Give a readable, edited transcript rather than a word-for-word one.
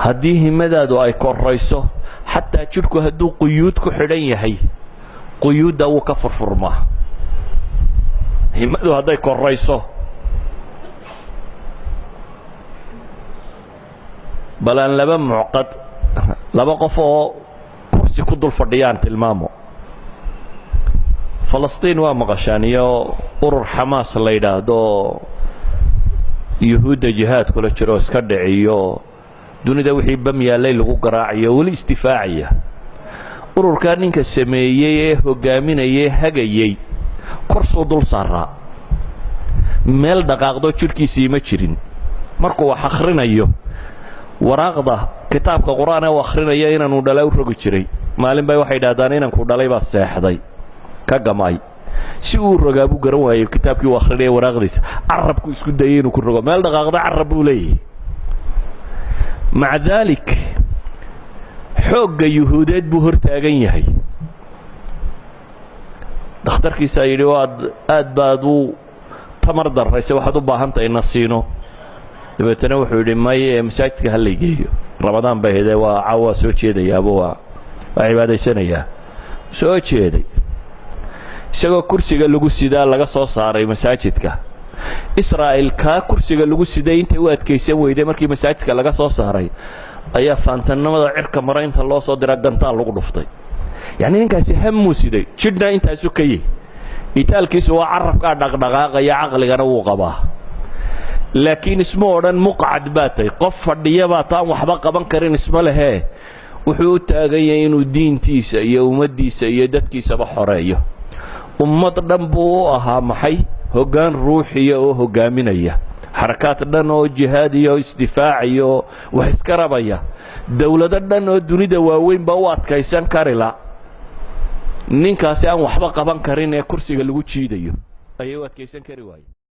haddii himadaadu ay korayso xataa jidhku hadduu quyuud ku xidhan yahay quyuudda wuu ka furfurmaa. himadu hadday korayso bal aan laba mucqad laba qof oo kursi ku dul fadhiyaan tilmaamo. falastiin waa maqashaan iyo urur xamaas la yidhaahdo yuhuudda jihaad kula jiro iska dhiciyo dunida wixii bam yaallay lagu garaacayo weli istifaacaya. ururkaa ninka sameeyey ee hogaaminayay hagayey korsuu dul saaraa, meel dhaqaaqdo jidhkiisii ma jirin. markuu wax akhrinayo waraaqda kitaabka qur-aan ee uu akhrinayo inaanu dhalay u rogi jiray. maalin bay waxay idhahdaan inankuu dhalay baa seexday ka gamay, si uu rogaa buu garan waayey kitaabkii uu akhrinaya waraaqdiisa. carabku isku dayay inuu ku rogo, meel dhaqaaqda carab buu leeyahay. maca daalik xoogga yuhuudeed buu hor taagan yahay. dhakhtarkiisaa yidhi aad baad u tamar darraysa, waxaad u baahantahay na siino. dabeetana wuxuu yidhi may masaajidka ha laygeeyo. ramadaan bay haydee waa caawa soo jeedayaaba waa cibaadaysanayaa. soo jeeday isagoo kursiga lagu sidaa laga soo saaray masaajidka. israa'iil kaa kursiga lagu siday intay u adkaysan weyday markii masaajidka laga soo saaray ayaa faantannimada cirka mara inta loo soo diraa gantaal lagu dhuftay. yacni ninkaasi hammuu siday, jidhna intaasu ka yihi. itaalkiisu waa carabkaa dhaqdhaqaaqaya, caqligana wuu qabaa. laakiin isma odhan muqcad baa tahay, qof fadhiya baa taan waxba qaban karin isma lehee. wuxuu u taagan yahay inuu diintiisa iyo ummaddiisa iyo dadkiisaba xoreeyo. ummad dhan buu u ahaa maxay? hoggaan ruuxiya oo hoggaaminaya, xarakaad dhan oo jihaad iyo isdifaac iyo wax iska rabaya, dowlado dhan oo dunida waaweynba u adkaysan karila. ninkaasi aan waxba qaban karin ee kursiga lagu jiidayo ayay u adkaysan kari waaye.